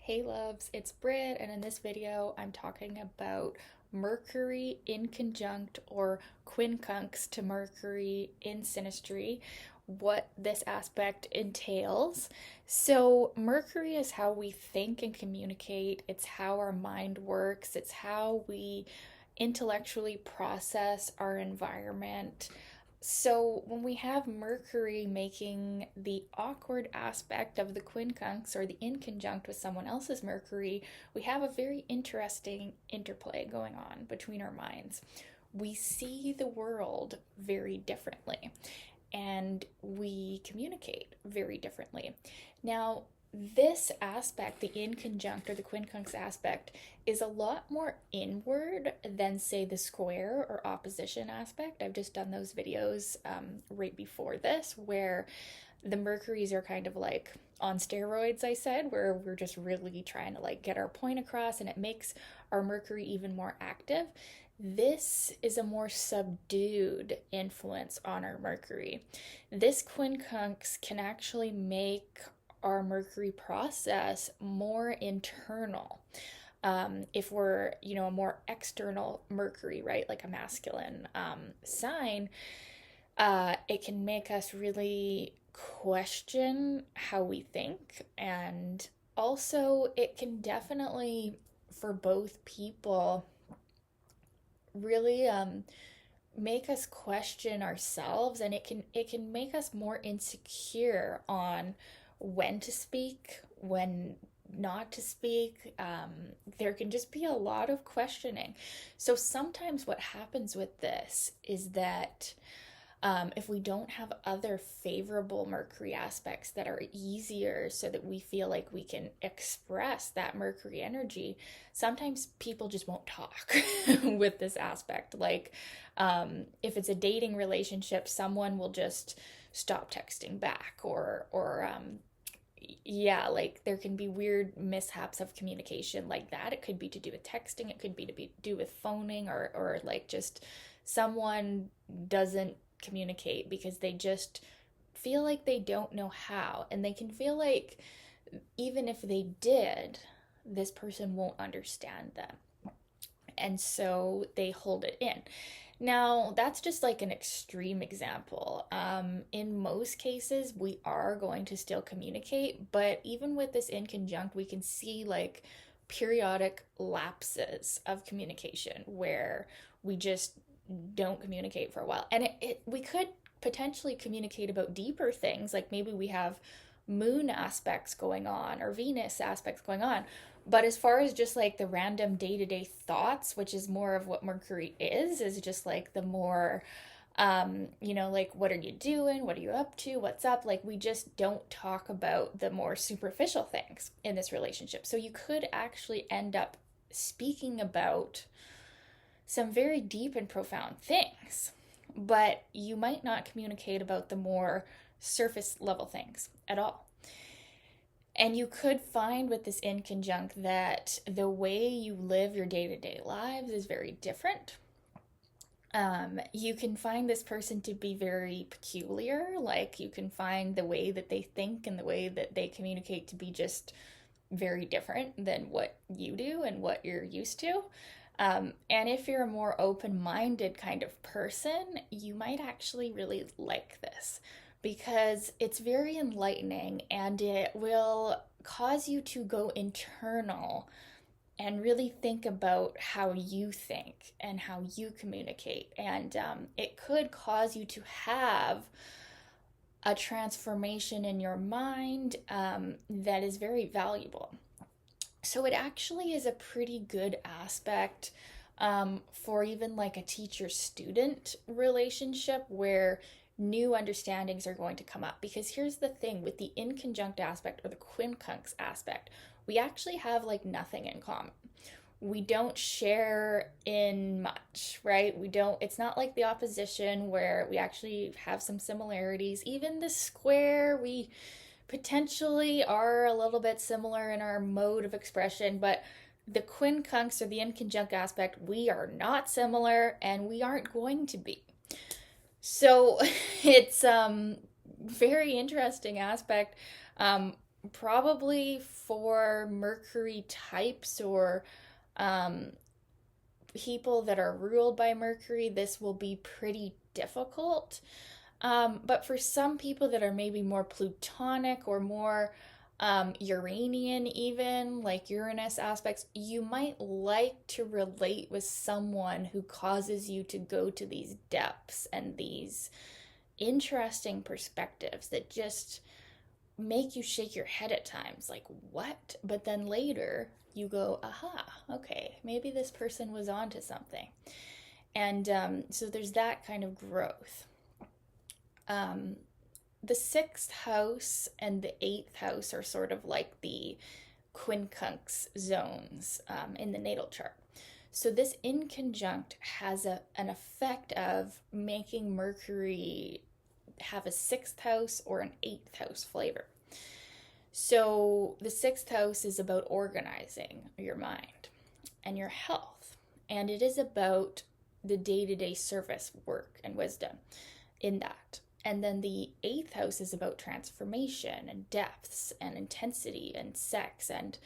Hey loves, it's Brit, and in this video I'm talking about Mercury inconjunct or quincunx to Mercury in Synastry, what this aspect entails. So, Mercury is how we think and communicate, it's how our mind works, it's how we intellectually process our environment. So when we have Mercury making the awkward aspect of the quincunx or the inconjunct with someone else's Mercury, we have a very interesting interplay going on between our minds. We see the world very differently and we communicate very differently. Now, this aspect, the inconjunct or the quincunx aspect, is a lot more inward than, say, the square or opposition aspect. I've just done those videos right before this where the Mercuries are kind of like on steroids, I said, where we're just really trying to like get our point across and it makes our Mercury even more active. This is a more subdued influence on our Mercury. This quincunx can actually make our Mercury process more internal. If we're, a more external Mercury, right, like a masculine sign, it can make us really question how we think. And also, it can definitely, for both people, really make us question ourselves, and it can make us more insecure on when to speak, when not to speak. There can just be a lot of questioning. So sometimes what happens with this is that if we don't have other favorable Mercury aspects that are easier so that we feel like we can express that Mercury energy, sometimes people just won't talk with this aspect. Like if it's a dating relationship, someone will just stop texting back or yeah, like there can be weird mishaps of communication like that. It could be to do with texting, it could be do with phoning, or like just someone doesn't communicate because they just feel like they don't know how, and they can feel like even if they did, this person won't understand them, and so they hold it in. Now, that's just like an extreme example. In most cases, we are going to still communicate, but even with this inconjunct, we can see like periodic lapses of communication where we just don't communicate for a while. And we could potentially communicate about deeper things, like maybe we have moon aspects going on or Venus aspects going on. But as far as just like the random day to day thoughts, which is more of what Mercury is just like the more, like what are you doing? What are you up to? What's up? Like we just don't talk about the more superficial things in this relationship. So you could actually end up speaking about some very deep and profound things, but you might not communicate about the more surface level things at all. And you could find with this inconjunct that the way you live your day to day lives is very different. You can find this person to be very peculiar, like you can find the way that they think and the way that they communicate to be just very different than what you do and what you're used to. And if you're a more open minded kind of person, you might actually really like this because it's very enlightening and it will cause you to go internal and really think about how you think and how you communicate. And it could cause you to have a transformation in your mind that is very valuable. So it actually is a pretty good aspect for even like a teacher-student relationship where new understandings are going to come up. Because here's the thing with the inconjunct aspect or the quincunx aspect, we actually have like nothing in common. We don't share in much, right? It's not like the opposition where we actually have some similarities. Even the square, we potentially are a little bit similar in our mode of expression, but the quincunx or the inconjunct aspect, we are not similar and we aren't going to be. So it's very interesting aspect probably for Mercury types or um, people that are ruled by Mercury, this will be pretty difficult. But for some people that are maybe more Plutonic or more Uranian, even like Uranus aspects, you might like to relate with someone who causes you to go to these depths and these interesting perspectives that just make you shake your head at times, like, what? But then later you go, aha, okay, maybe this person was onto something. And so there's that kind of growth. Um, the sixth house and the eighth house are sort of like the quincunx zones in the natal chart. So this inconjunct has an effect of making Mercury have a sixth house or an eighth house flavor. So the sixth house is about organizing your mind and your health, and it is about the day to day service work and wisdom in that. And then the eighth house is about transformation and depths and intensity and sex and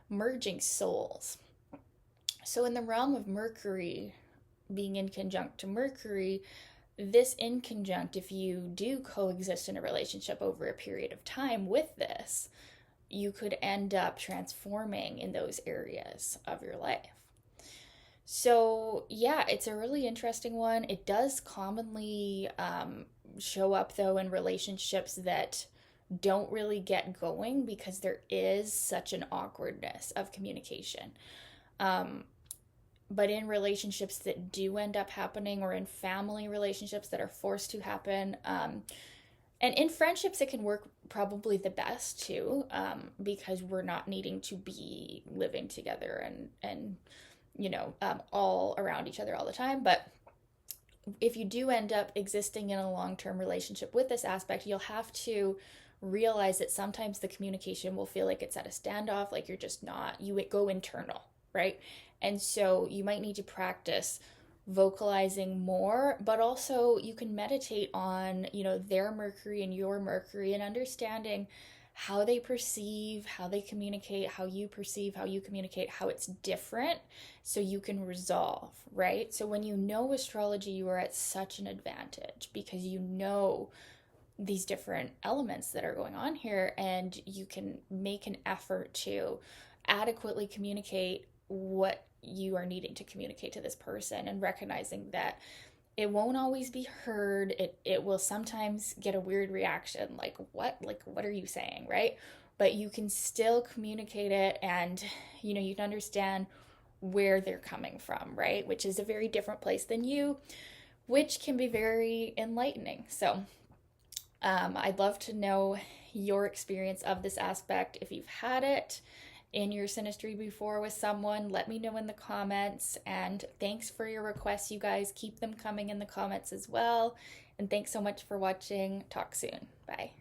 merging souls. So, in the realm of Mercury being inconjunct to Mercury, this inconjunct, if you do coexist in a relationship over a period of time with this, you could end up transforming in those areas of your life. So, yeah, it's a really interesting one. It does commonly show up, though, in relationships that don't really get going because there is such an awkwardness of communication. Um, but in relationships that do end up happening, or in family relationships that are forced to happen, and in friendships, it can work probably the best too, because we're not needing to be living together and all around each other all the time. But if you do end up existing in a long-term relationship with this aspect, you'll have to realize that sometimes the communication will feel like it's at a standoff, like you're just not, you go internal, right? And so you might need to practice vocalizing more, but also you can meditate on, their Mercury and your Mercury, and understanding how they perceive, how they communicate, how you perceive, how you communicate, how it's different, so you can resolve, right? So when you know astrology, you are at such an advantage because you know these different elements that are going on here, and you can make an effort to adequately communicate what you are needing to communicate to this person, and recognizing that it won't always be heard. It will sometimes get a weird reaction, like what are you saying, right? But you can still communicate it, and you can understand where they're coming from, right? Which is a very different place than you, which can be very enlightening. So I'd love to know your experience of this aspect. If you've had it in your synastry before with someone, let me know in the comments. And thanks for your requests, you guys. Keep them coming in the comments as well. And thanks so much for watching. Talk soon. Bye.